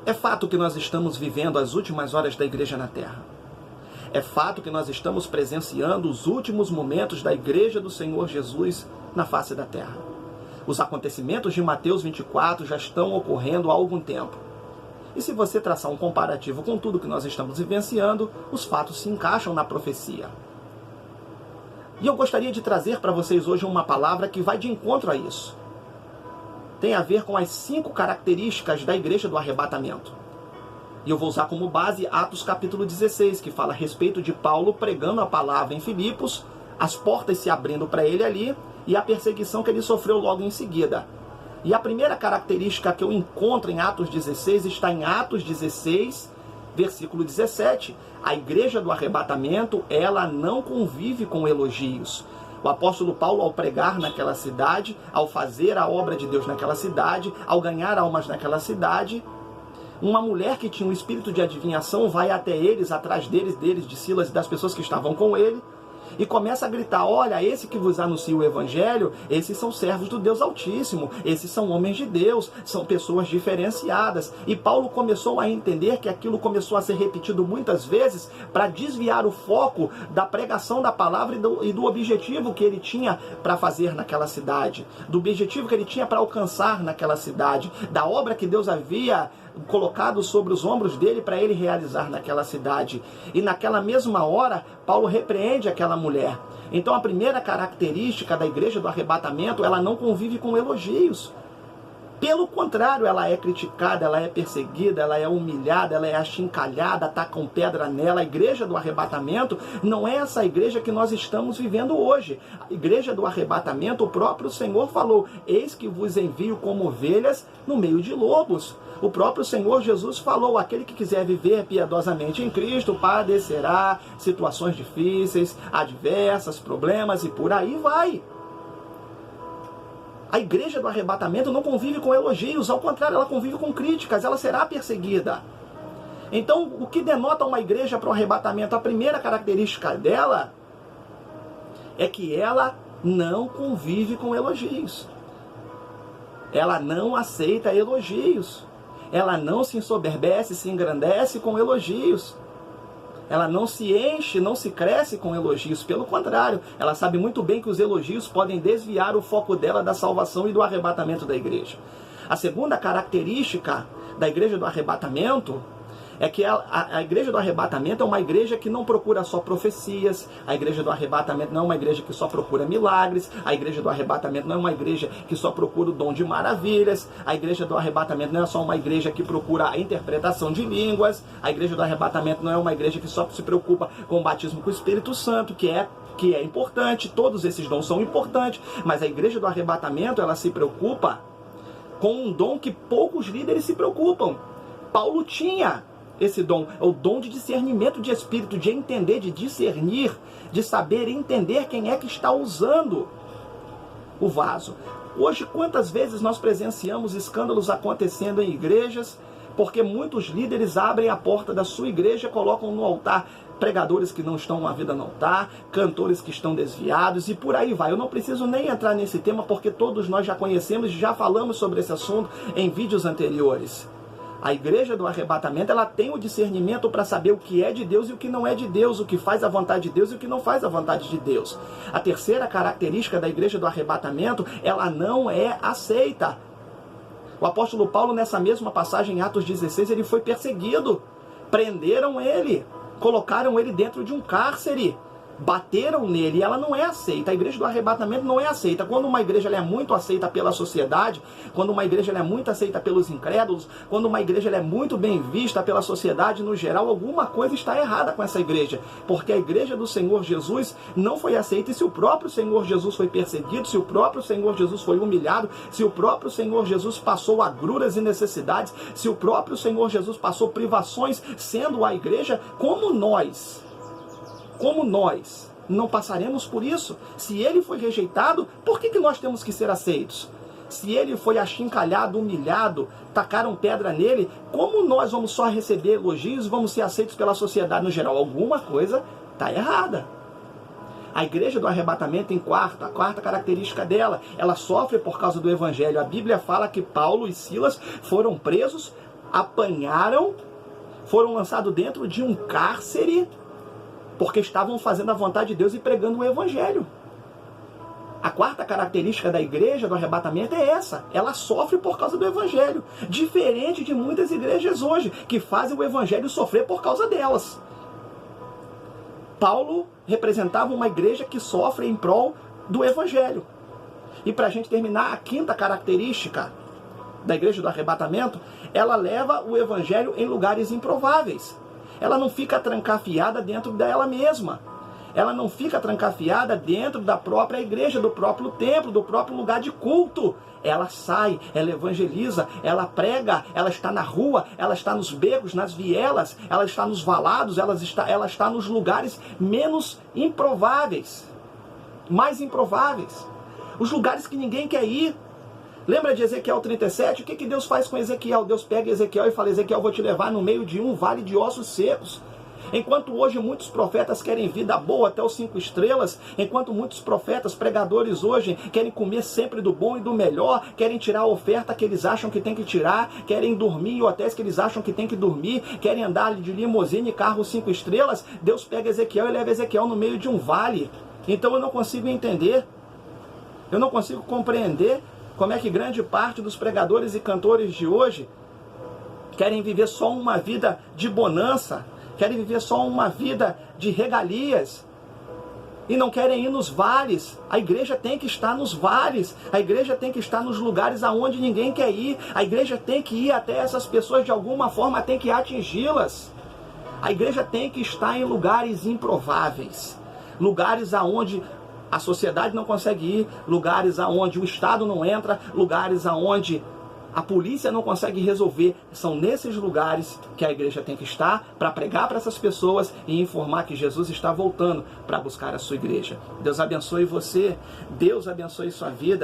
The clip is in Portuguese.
É fato que nós estamos vivendo as últimas horas da igreja na terra. É fato que nós estamos presenciando os últimos momentos da igreja do Senhor Jesus na face da terra. Os acontecimentos de Mateus 24 já estão ocorrendo há algum tempo. E se você traçar um comparativo com tudo que nós estamos vivenciando, os fatos se encaixam na profecia. E eu gostaria de trazer para vocês hoje uma palavra que vai de encontro a isso. Tem a ver com as 5 características da igreja do arrebatamento. E eu vou usar como base Atos capítulo 16, que fala a respeito de Paulo pregando a palavra em Filipos, as portas se abrindo para ele ali e a perseguição que ele sofreu logo em seguida. E a primeira característica que eu encontro em Atos 16 está em Atos 16, versículo 17. A igreja do arrebatamento, ela não convive com elogios. O apóstolo Paulo, ao pregar naquela cidade, ao fazer a obra de Deus naquela cidade, ao ganhar almas naquela cidade, uma mulher que tinha um espírito de adivinhação vai até eles, atrás deles, de Silas e das pessoas que estavam com ele, e começa a gritar: olha, esse que vos anuncia o evangelho, esses são servos do Deus Altíssimo, esses são homens de Deus, são pessoas diferenciadas. E Paulo começou a entender que aquilo começou a ser repetido muitas vezes para desviar o foco da pregação da palavra e do objetivo que ele tinha para fazer naquela cidade, do objetivo que ele tinha para alcançar naquela cidade, da obra que Deus havia colocado sobre os ombros dele para ele realizar naquela cidade. E naquela mesma hora, Paulo repreende aquela mulher. Então a primeira característica da igreja do arrebatamento, ela não convive com elogios. Pelo contrário, ela é criticada, ela é perseguida, ela é humilhada, ela é achincalhada, tacam pedra nela. A igreja do arrebatamento não é essa igreja que nós estamos vivendo hoje. A igreja do arrebatamento, o próprio Senhor falou: eis que vos envio como ovelhas no meio de lobos. O próprio Senhor Jesus falou: aquele que quiser viver piedosamente em Cristo padecerá situações difíceis, adversas, problemas e por aí vai. A igreja do arrebatamento não convive com elogios, ao contrário, ela convive com críticas, ela será perseguida. Então, o que denota uma igreja para o arrebatamento? A primeira característica dela é que ela não convive com elogios. Ela não aceita elogios. Ela não se ensoberbece, se engrandece com elogios. Ela não se enche, não se cresce com elogios. Pelo contrário, ela sabe muito bem que os elogios podem desviar o foco dela da salvação e do arrebatamento da igreja. A segunda característica da igreja do arrebatamento é que a igreja do arrebatamento é uma igreja que não procura só profecias. A igreja do arrebatamento não é uma igreja que só procura milagres. A igreja do arrebatamento não é uma igreja que só procura o dom de maravilhas. A igreja do arrebatamento não é só uma igreja que procura a interpretação de línguas. A igreja do arrebatamento não é uma igreja que só se preocupa com o batismo com o Espírito Santo, que é importante. Todos esses dons são importantes, mas a igreja do arrebatamento, ela se preocupa com um dom que poucos líderes se preocupam. Paulo tinha esse dom, é o dom de discernimento de espírito, de entender, de discernir, de saber entender quem é que está usando o vaso. Hoje, quantas vezes nós presenciamos escândalos acontecendo em igrejas, porque muitos líderes abrem a porta da sua igreja e colocam no altar pregadores que não estão na vida no altar, cantores que estão desviados e por aí vai. Eu não preciso nem entrar nesse tema, porque todos nós já conhecemos e já falamos sobre esse assunto em vídeos anteriores. A igreja do arrebatamento, ela tem o discernimento para saber o que é de Deus e o que não é de Deus, o que faz a vontade de Deus e o que não faz a vontade de Deus. A terceira característica da igreja do arrebatamento, ela não é aceita. O apóstolo Paulo, nessa mesma passagem, em Atos 16, ele foi perseguido. Prenderam ele, colocaram ele dentro de um cárcere. Bateram nele e ela não é aceita. A igreja do arrebatamento não é aceita. Quando uma igreja ela é muito aceita pela sociedade, quando uma igreja ela é muito aceita pelos incrédulos, quando uma igreja ela é muito bem vista pela sociedade no geral, alguma coisa está errada com essa igreja. Porque a igreja do Senhor Jesus não foi aceita. E se o próprio Senhor Jesus foi perseguido, se o próprio Senhor Jesus foi humilhado, se o próprio Senhor Jesus passou agruras e necessidades, se o próprio Senhor Jesus passou privações sendo a igreja, como nós não passaremos por isso? Se ele foi rejeitado, por que nós temos que ser aceitos? Se ele foi achincalhado, humilhado, tacaram pedra nele, como nós vamos só receber elogios e vamos ser aceitos pela sociedade no geral? Alguma coisa está errada. A igreja do arrebatamento, a quarta característica dela, ela sofre por causa do evangelho. A Bíblia fala que Paulo e Silas foram presos apanharam, foram lançados dentro de um cárcere, porque estavam fazendo a vontade de Deus e pregando o evangelho. A quarta característica da igreja do arrebatamento é essa. Ela sofre por causa do evangelho. Diferente de muitas igrejas hoje, que fazem o evangelho sofrer por causa delas. Paulo representava uma igreja que sofre em prol do evangelho. E para a gente terminar, a quinta característica da igreja do arrebatamento, ela leva o evangelho em lugares improváveis. Ela não fica trancafiada dentro dela mesma. Ela não fica trancafiada dentro da própria igreja, do próprio templo, do próprio lugar de culto. Ela sai, ela evangeliza, ela prega, ela está na rua, ela está nos becos, nas vielas, ela está nos valados, ela está nos lugares menos improváveis, mais improváveis. Os lugares que ninguém quer ir. Lembra de Ezequiel 37? O que Deus faz com Ezequiel? Deus pega Ezequiel e fala: Ezequiel, eu vou te levar no meio de um vale de ossos secos. Enquanto hoje muitos profetas querem vida boa até os 5 estrelas, enquanto muitos profetas, pregadores hoje, querem comer sempre do bom e do melhor, querem tirar a oferta que eles acham que tem que tirar, querem dormir em hotéis que eles acham que tem que dormir, querem andar de limusine e carro 5 estrelas, Deus pega Ezequiel e leva Ezequiel no meio de um vale. Então eu não consigo entender, eu não consigo compreender como é que grande parte dos pregadores e cantores de hoje querem viver só uma vida de bonança, querem viver só uma vida de regalias e não querem ir nos vales. A igreja tem que estar nos vales, a igreja tem que estar nos lugares aonde ninguém quer ir, a igreja tem que ir até essas pessoas de alguma forma, tem que atingi-las. A igreja tem que estar em lugares improváveis, lugares aonde a sociedade não consegue ir, lugares aonde o Estado não entra, lugares aonde a polícia não consegue resolver. São nesses lugares que a igreja tem que estar para pregar para essas pessoas e informar que Jesus está voltando para buscar a sua igreja. Deus abençoe você, Deus abençoe sua vida.